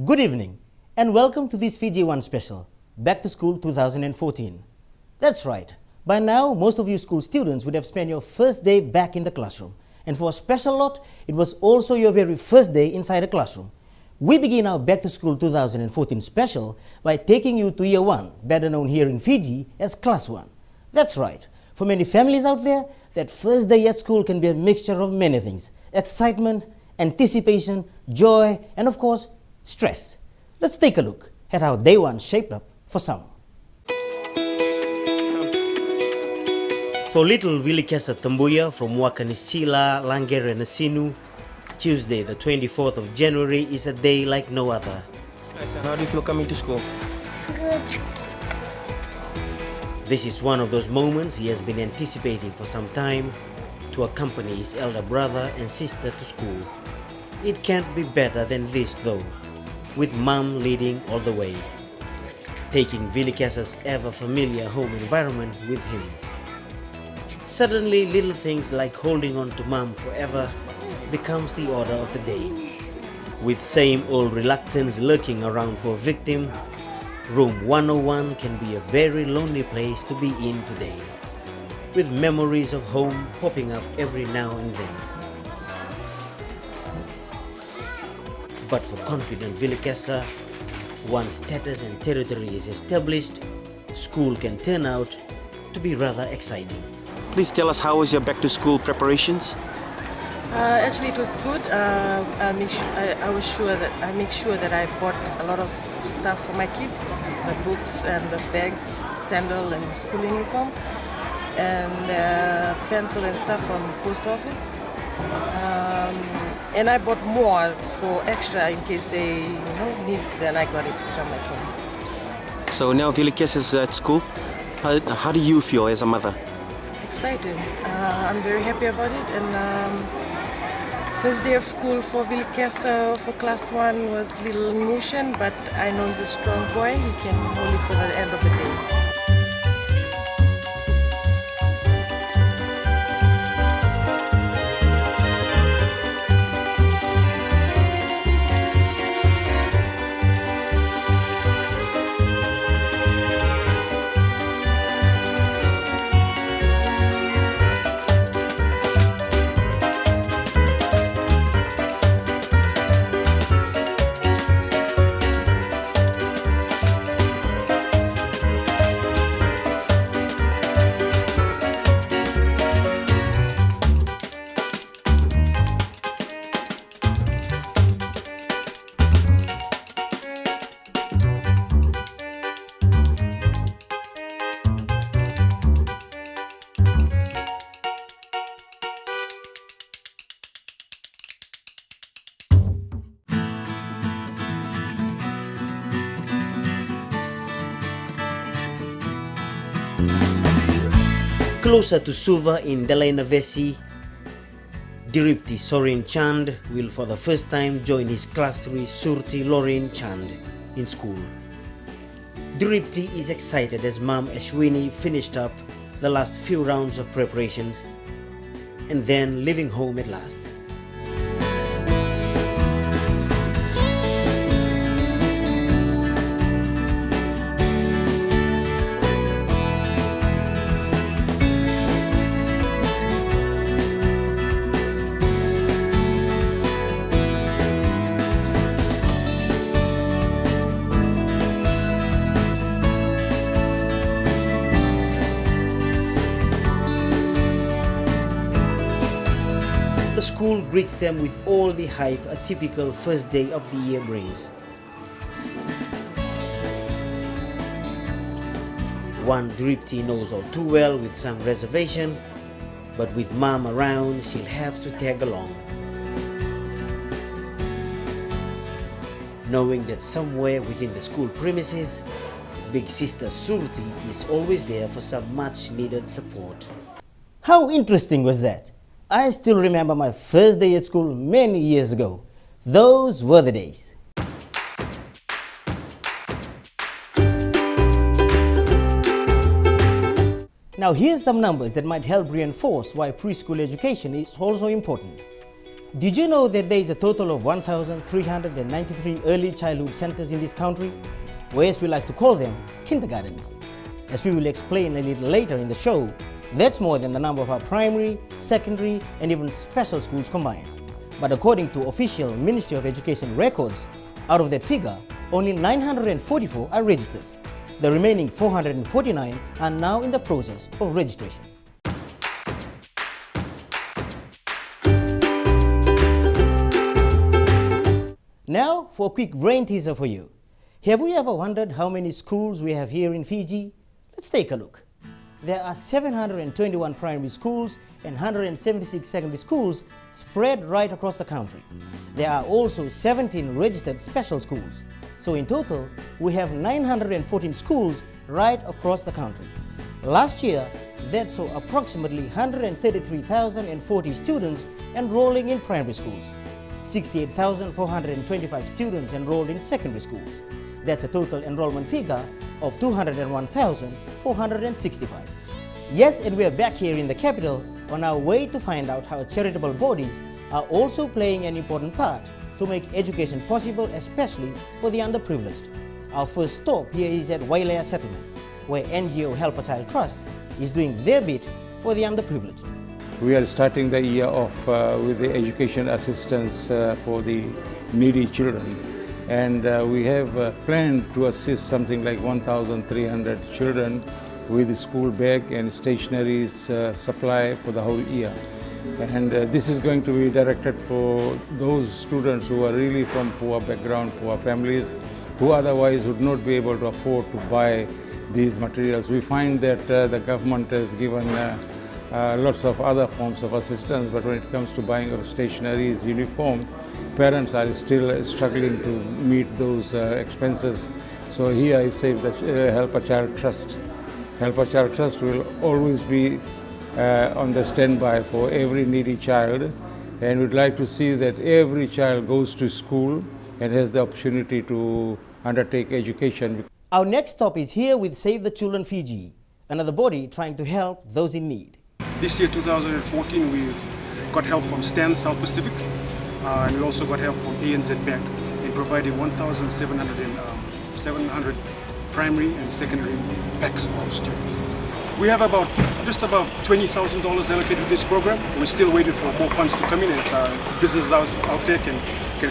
Good evening and welcome to this Fiji One special, Back to School 2014. That's right, by now most of you school students would have spent your first day back in the classroom. And for a special lot, it was also your very first day inside a classroom. We begin our Back to School 2014 special by taking you to Year 1, better known here in Fiji as Class 1. That's right, for many families out there, that first day at school can be a mixture of many things: excitement, anticipation, joy, and of course, stress. Let's take a look at how day one shaped up for some. For little Vilikesa Tambuya from Wakanisila, Langere Nasinu, Tuesday the 24th of January is a day like no other. Hi son, how do you feel coming to school? Good. This is one of those moments he has been anticipating for some time, to accompany his elder brother and sister to school. It can't be better than this though, with Mom leading all the way, taking Vilikesa's ever-familiar home environment with him. Suddenly, little things like holding on to Mom forever becomes the order of the day. With same old reluctance lurking around for a victim, Room 101 can be a very lonely place to be in today, with memories of home popping up every now and then. But for confident Vilikesa, once status and territory is established, school can turn out to be rather exciting. Please tell us, how was your back to school preparations? Actually, it was good. I make sure that I bought a lot of stuff for my kids: the books and the bags, sandal and school uniform, and pencil and stuff from the post office. And I bought more for extra in case they need. Then I got it from at home. So now Vilikesa is at school. How do you feel as a mother? Excited. I'm very happy about it. And first day of school for Vilikesa for Class 1 was a little emotion, but I know he's a strong boy. He can hold it for the end of the day. Closer to Suva in Delainavesi, Diripti Sorin Chand will for the first time join his Class 3 Surti Lorin Chand in school. Diripti is excited as Mom Ashwini finished up the last few rounds of preparations and then leaving home at last. The school greets them with all the hype a typical first day of the year brings. One Dripti knows all too well with some reservation, but with Mom around, she'll have to tag along. Knowing that somewhere within the school premises, Big Sister Surti is always there for some much needed support. How interesting was that? I still remember my first day at school many years ago. Those were the days. Now here's some numbers that might help reinforce why preschool education is also important. Did you know that there is a total of 1,393 early childhood centers in this country, or as we like to call them, kindergartens? As we will explain a little later in the show, that's more than the number of our primary, secondary, and even special schools combined. But according to official Ministry of Education records, out of that figure, only 944 are registered. The remaining 449 are now in the process of registration. Now for a quick brain teaser for you. Have we ever wondered how many schools we have here in Fiji? Let's take a look. There are 721 primary schools and 176 secondary schools spread right across the country. There are also 17 registered special schools. So in total, we have 914 schools right across the country. Last year, that saw approximately 133,040 students enrolling in primary schools, 68,425 students enrolled in secondary schools. That's a total enrollment figure of 201,465. Yes, and we are back here in the capital on our way to find out how charitable bodies are also playing an important part to make education possible, especially for the underprivileged. Our first stop here is at Wailea Settlement, where NGO Help a Child Trust is doing their bit for the underprivileged. We are starting the year off with the education assistance for the needy children. And we have planned to assist something like 1,300 children with the school bag and stationery supply for the whole year. And this is going to be directed for those students who are really from poor background, poor families, who otherwise would not be able to afford to buy these materials. We find that the government has given lots of other forms of assistance, but when it comes to buying of stationery, uniform, parents are still struggling to meet those expenses. So here I say that Help a Child Trust. Help a Child Trust will always be on the standby for every needy child, and we'd like to see that every child goes to school and has the opportunity to undertake education. Our next stop is here with Save the Children Fiji, another body trying to help those in need. This year, 2014, we've got help from STAN South Pacific, and we also got help from ANZ Bank in providing 1,700 primary and secondary packs for our students. We have just about $20,000 allocated to this program. We're still waiting for more funds to come in. If businesses out there can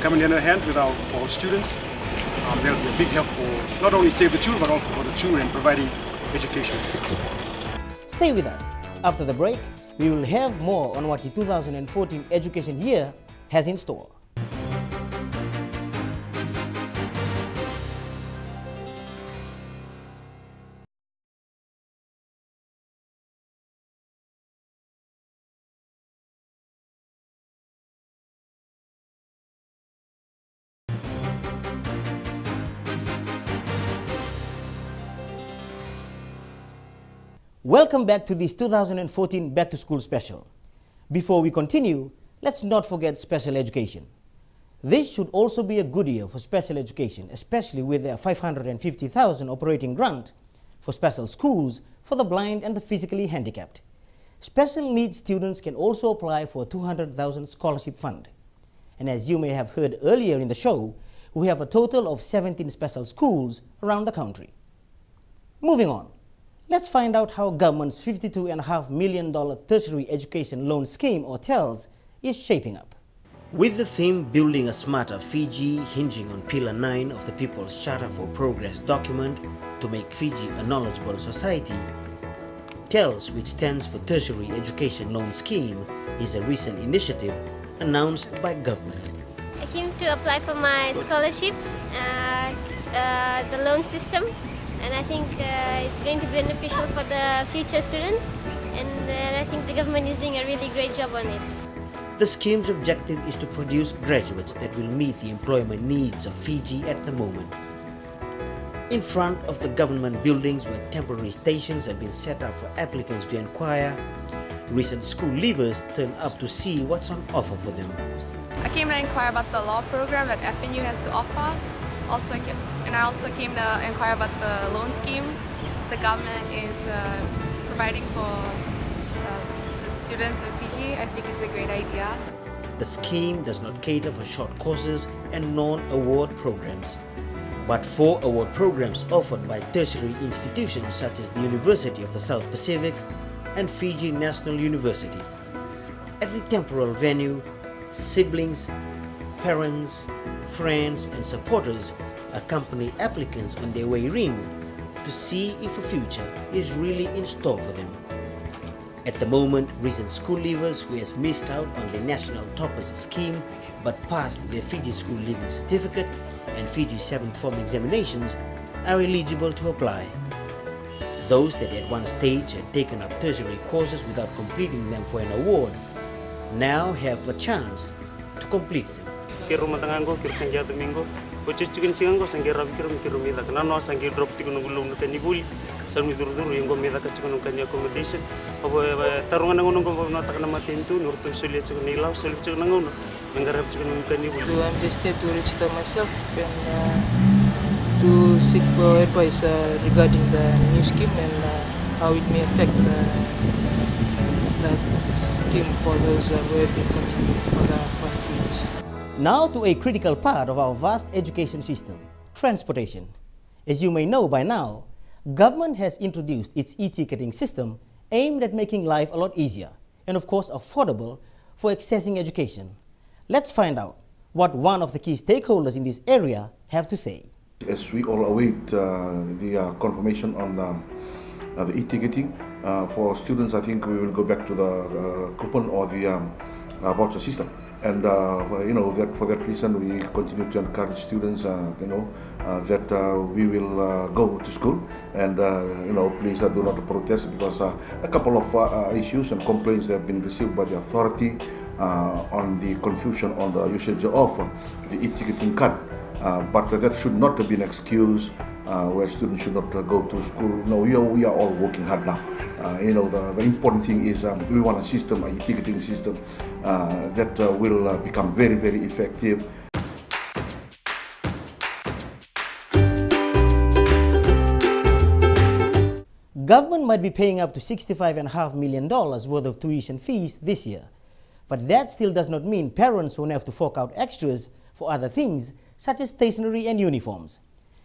come in their hand with our students, that'll be a big help for not only Save the Children, but also for the children providing education. Stay with us. After the break, we will have more on what the 2014 education year has in store. Welcome back to this 2014 Back to School special. Before we continue, let's not forget special education. This should also be a good year for special education, especially with their $550,000 operating grant for special schools for the blind and the physically handicapped. Special needs students can also apply for a $200,000 scholarship fund. And as you may have heard earlier in the show, we have a total of 17 special schools around the country. Moving on. Let's find out how government's $52.5 million tertiary education loan scheme, or TELS, is shaping up. With the theme Building a Smarter Fiji hinging on Pillar 9 of the People's Charter for Progress document to make Fiji a knowledgeable society, TELS, which stands for Tertiary Education Loan Scheme, is a recent initiative announced by government. I came to apply for my scholarships, the loan system, and I think it's going to be beneficial for the future students, and I think the government is doing a really great job on it. The scheme's objective is to produce graduates that will meet the employment needs of Fiji at the moment. In front of the government buildings where temporary stations have been set up for applicants to inquire, recent school leavers turn up to see what's on offer for them. I came to inquire about the law program that FNU has to offer. And I also came to inquire about the loan scheme the government is providing for the students of Fiji. I think it's a great idea. The scheme does not cater for short courses and non-award programs, but for award programs offered by tertiary institutions such as the University of the South Pacific and Fiji National University. At the temporal venue, siblings, parents, friends and supporters accompany applicants on their way in to see if a future is really in store for them. At the moment, recent school leavers who has missed out on the National Toppers scheme but passed their Fiji School Leaving Certificate and Fiji 7th Form examinations are eligible to apply. Those that at one stage had taken up tertiary courses without completing them for an award now have a chance to complete them. Kiro matangango, kiro sanjia domingo, pocho chicken singango, sangira kiro mida, kanano sangi drop chicken gulum kanibuli, sanu duru yengo mida chicken kanya accommodation, obo tarungan nangono na takana matentu, nurtu sulia chicken nilau, sulia chicken nangono, mengarap chicken kanibuli. I'm just here to register myself and to seek for advice regarding the new scheme and how it may affect that scheme for those who have been continuing for the past few years. Now to a critical part of our vast education system, transportation. As you may know by now, government has introduced its e-ticketing system aimed at making life a lot easier and of course affordable for accessing education. Let's find out what one of the key stakeholders in this area have to say. As we all await the confirmation on the e-ticketing, for students I think we will go back to the coupon or the voucher system. And that for that reason we continue to encourage students, that we will go to school and please do not protest, because a couple of issues and complaints have been received by the authority on the confusion on the usage of the e-ticketing card. But that should not be an excuse where students should not go to school. No, we are all working hard now. The important thing is we want a system, a ticketing system that will become very, very effective. Government might be paying up to $65.5 million worth of tuition fees this year, but that still does not mean parents won't have to fork out extras for other things such as stationery and uniforms.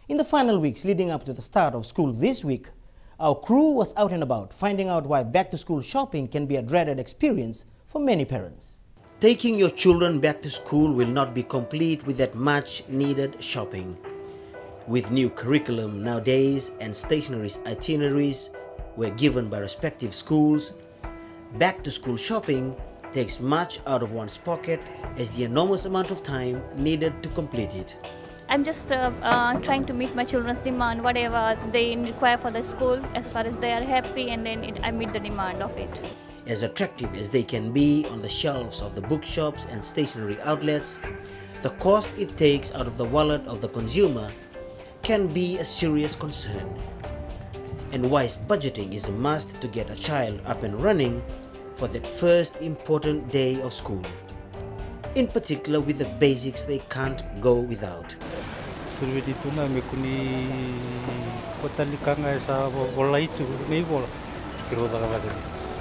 In the final weeks leading up to the start of school this week, our crew was out and about finding out why back-to-school shopping can be a dreaded experience for many parents. Taking your children back to school will not be complete with that much-needed shopping. With new curriculum nowadays and stationery itineraries were given by respective schools, back-to-school shopping takes much out of one's pocket as the enormous amount of time needed to complete it. I'm just trying to meet my children's demand, whatever they require for the school, as far as they are happy, and then I meet the demand of it. As attractive as they can be on the shelves of the bookshops and stationery outlets, the cost it takes out of the wallet of the consumer can be a serious concern. And wise budgeting is a must to get a child up and running for that first important day of school. In particular with the basics they can't go without.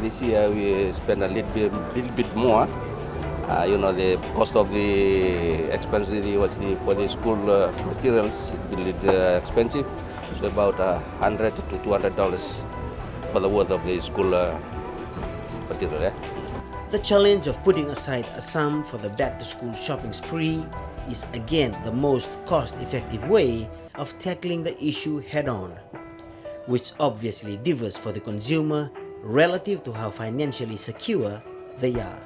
This year we spend a little bit more. The cost of the expensive for the school materials is a little expensive. So about $100 to $200 for the worth of the school material. The challenge of putting aside a sum for the back-to-school shopping spree is again the most cost-effective way of tackling the issue head-on, which obviously differs for the consumer relative to how financially secure they are.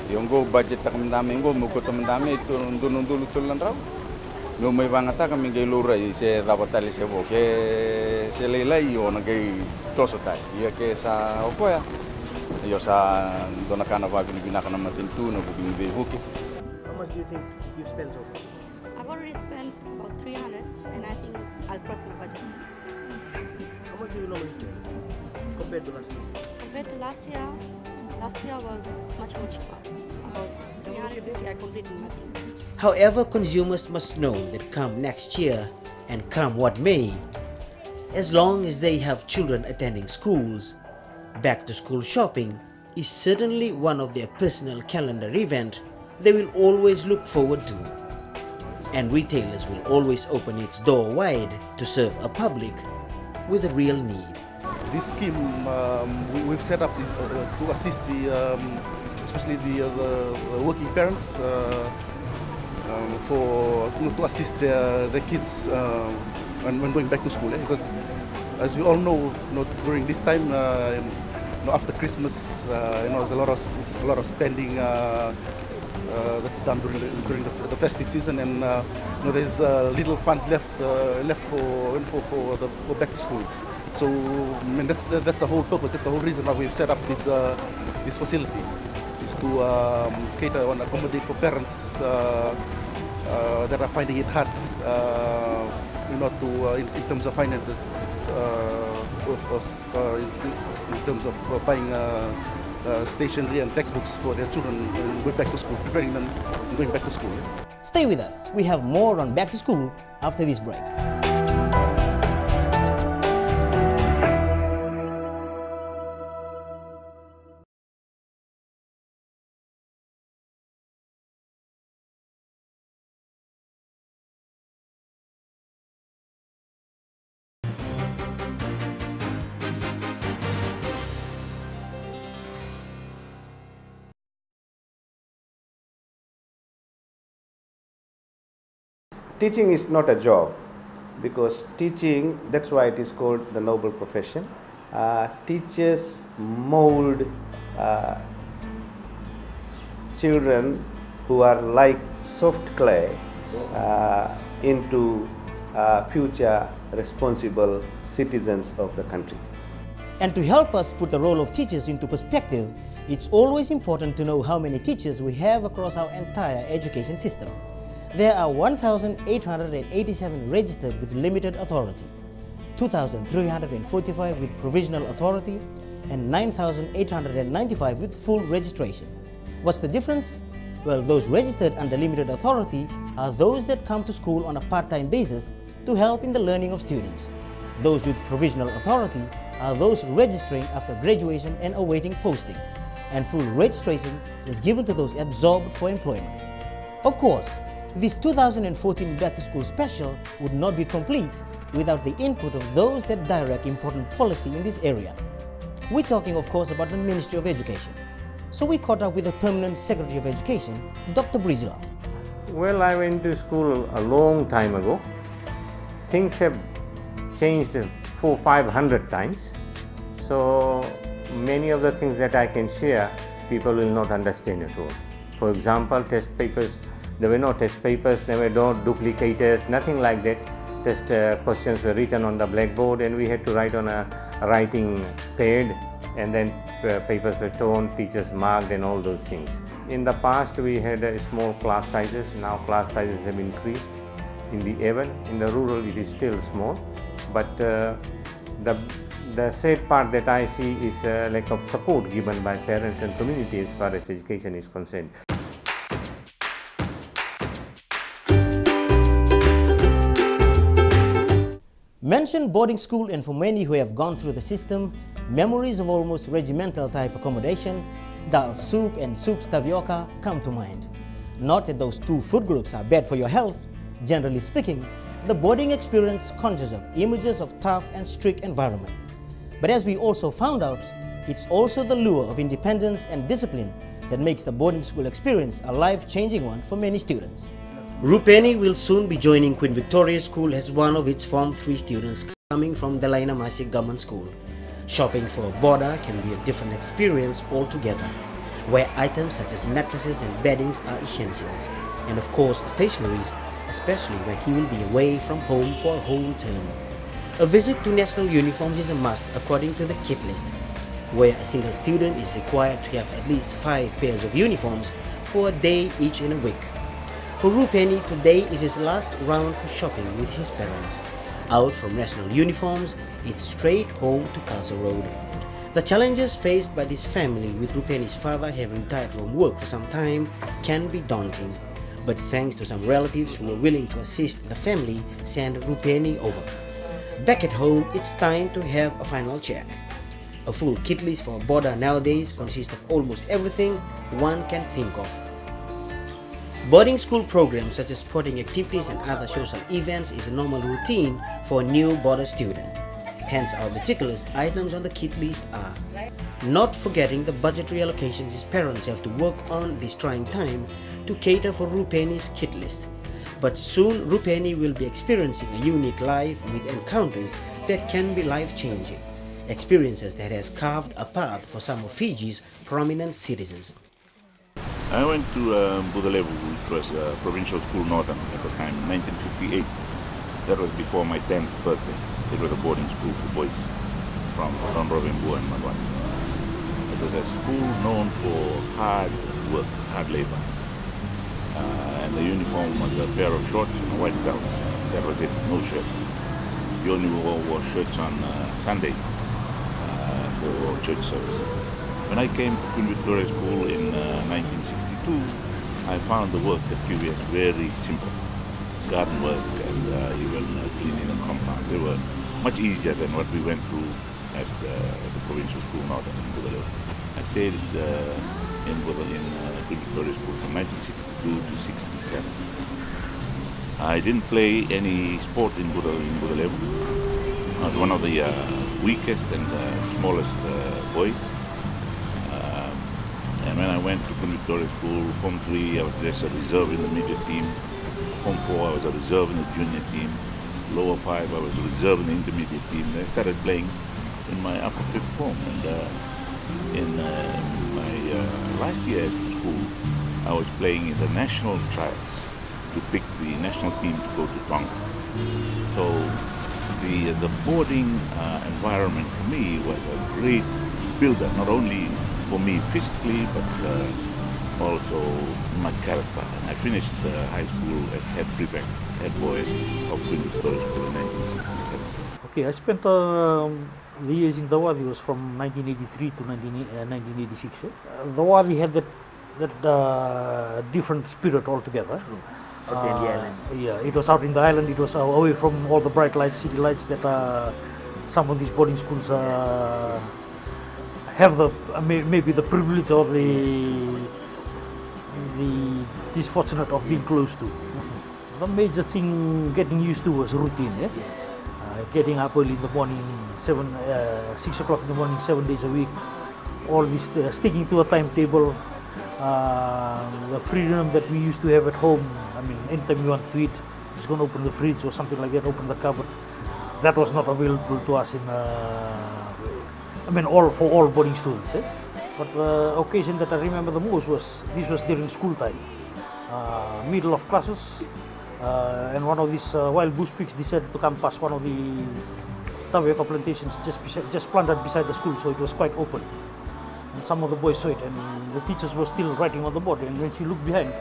Yung go budget kami namin go mugo tamdami ito dulu tulan raw. No may bangata kami gay luray se dapat tali se bo ke se leilai yo na gay toso tai. Ya ke sa opo ya. Yo sa dona kana ba binibina kana matintu no bubing buki. How much do you think you spent so far? I've already spent about 300 and I think I'll cross my budget. How much do you normally spend compared to last year? Compared to last year was much more cheaper. About 350 I completed my things. However, consumers must know that come next year and come what may, as long as they have children attending schools, back-to-school shopping is certainly one of their personal calendar event they will always look forward to. And retailers will always open its door wide to serve a public with a real need. This scheme we've set up to assist the, especially the working parents, to assist their kids when going back to school. Because as we all know, during this time, after Christmas, there's a lot of spending that's done during the festive season, and there's little funds left for back to school. So that's the whole purpose. That's the whole reason why we've set up this facility, is to cater and accommodate for parents that are finding it hard, in terms of finances, in terms of buying stationery and textbooks for their children going back to school, preparing them going back to school. Stay with us. We have more on Back to School after this break. Teaching is not a job, because teaching, that's why it is called the noble profession. Teachers mold children who are like soft clay into future responsible citizens of the country. And to help us put the role of teachers into perspective, it's always important to know how many teachers we have across our entire education system. There are 1,887 registered with limited authority, 2,345 with provisional authority, and 9,895 with full registration. What's the difference? Well, those registered under limited authority are those that come to school on a part-time basis to help in the learning of students. Those with provisional authority are those registering after graduation and awaiting posting, and full registration is given to those absorbed for employment. Of course, this 2014 Back to School special would not be complete without the input of those that direct important policy in this area. We're talking, of course, about the Ministry of Education. So we caught up with the Permanent Secretary of Education, Dr. Brijela. Well, I went to school a long time ago. Things have changed 400-500 times. So many of the things that I can share, people will not understand at all. For example, test papers. There were no test papers, there were no duplicators, nothing like that. Test questions were written on the blackboard, and we had to write on a writing pad, and then papers were torn, teachers marked, and all those things. In the past, we had small class sizes. Now class sizes have increased in the urban. In the rural, it is still small. But the sad part that I see is lack of support given by parents and community as far as education is concerned. Mention boarding school, and for many who have gone through the system, memories of almost regimental type accommodation, dal soup and soups tapioca come to mind. Not that those two food groups are bad for your health. Generally speaking, the boarding experience conjures up images of tough and strict environment. But as we also found out, it's also the lure of independence and discipline that makes the boarding school experience a life-changing one for many students. Rupeni will soon be joining Queen Victoria School as one of its Form 3 students coming from Delaina Masik Government School. Shopping for a boarder can be a different experience altogether, where items such as mattresses and beddings are essentials, and of course stationeries, especially when he will be away from home for a whole term. A visit to national uniforms is a must according to the kit list, where a single student is required to have at least 5 pairs of uniforms for a day each in a week. For Rupeni, today is his last round for shopping with his parents. Out from national uniforms, it's straight home to Castle Road. The challenges faced by this family, with Rupeni's father having retired from work for some time, can be daunting. But thanks to some relatives who were willing to assist, the family sent Rupeni over. Back at home, it's time to have a final check. A full kit list for a boarder nowadays consists of almost everything one can think of. Boarding school programs such as sporting activities and other social events is a normal routine for a new boarder student. Hence, our meticulous items on the kit list are not forgetting the budgetary allocations his parents have to work on this trying time to cater for Rupeni's kit list. But soon Rupeni will be experiencing a unique life with encounters that can be life-changing. Experiences that has carved a path for some of Fiji's prominent citizens. I went to Budalevu, which was provincial school northern at the time, 1958. That was before my 10th birthday. It was a boarding school for boys from Don Robinbu and Madwan. It was a school known for hard work, hard labor. And the uniform was a pair of shorts and a white belt. That was it, no shirt. You only wore shirts on Sunday for church service. When I came to Queen Victoria School in 1962, I found the work at QVS very simple. Garden work and even cleaning the compound. They were much easier than what we went through at the provincial school northern in Budalevu. I stayed in Queen Victoria School from 1962 to 67. I didn't play any sport in Budalevu. I was one of the weakest and smallest boys. And when I went to Queen Victoria School, Form 3, I was just a reserve in the major team. Form 4, I was a reserve in the junior team. Lower 5, I was a reserve in the intermediate team. Then I started playing in my upper 5th form. And in my last year at school, I was playing in the national trials to pick the national team to go to Tonga. So the boarding environment for me was a great builder, not only for me physically, but also my character. And I finished high school as head prefect, head boy of Queen Victoria School in 1967. Okay, I spent the years in the Wadi was from 1983 to 1986. The Wadi had that different spirit altogether. Okay, in the island. Yeah, it was out in the island. It was away from all the bright lights, city lights that some of these boarding schools have maybe the privilege or the disfortunate of being close to. The major thing getting used to was routine. Yeah? Getting up early in the morning, 6 o'clock in the morning, 7 days a week. All this sticking to a timetable. The freedom that we used to have at home. I mean, anytime you want to eat, just go and open the fridge or something like that, open the cupboard. That was not available to us in, for all boarding students. But the occasion that I remember the most was, this was during school time. Middle of classes, and one of these wild bush pigs decided to come past one of the tapioca plantations just planted beside the school, so it was quite open. And some of the boys saw it, and the teachers were still writing on the board. And when she looked behind,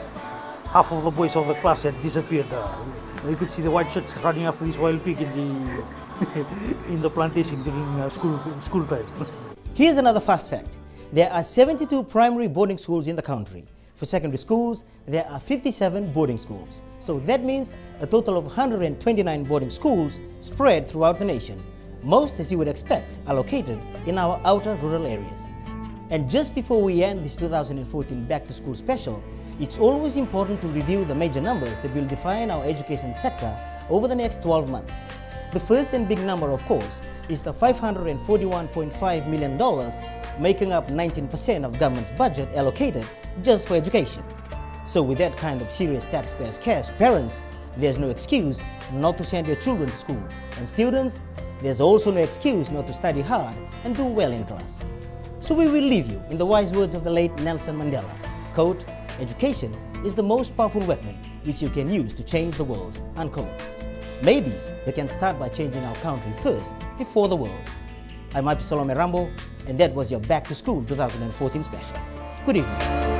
half of the boys of the class had disappeared. You could see the white shirts running after this wild pig in the plantation during school time. Here's another fast fact. There are 72 primary boarding schools in the country. For secondary schools, there are 57 boarding schools. So that means a total of 129 boarding schools spread throughout the nation. Most, as you would expect, are located in our outer rural areas. And just before we end this 2014 Back to School special, it's always important to review the major numbers that will define our education sector over the next 12 months. The first and big number, of course, is the $541.5 million, making up 19% of government's budget allocated just for education. So with that kind of serious taxpayers' cash, parents, there's no excuse not to send your children to school. And students, there's also no excuse not to study hard and do well in class. So we will leave you in the wise words of the late Nelson Mandela. Quote, "Education is the most powerful weapon which you can use to change the world." Unquote. Maybe we can start by changing our country first before the world. I'm Salome Rambo, and that was your Back to School 2014 special. Good evening.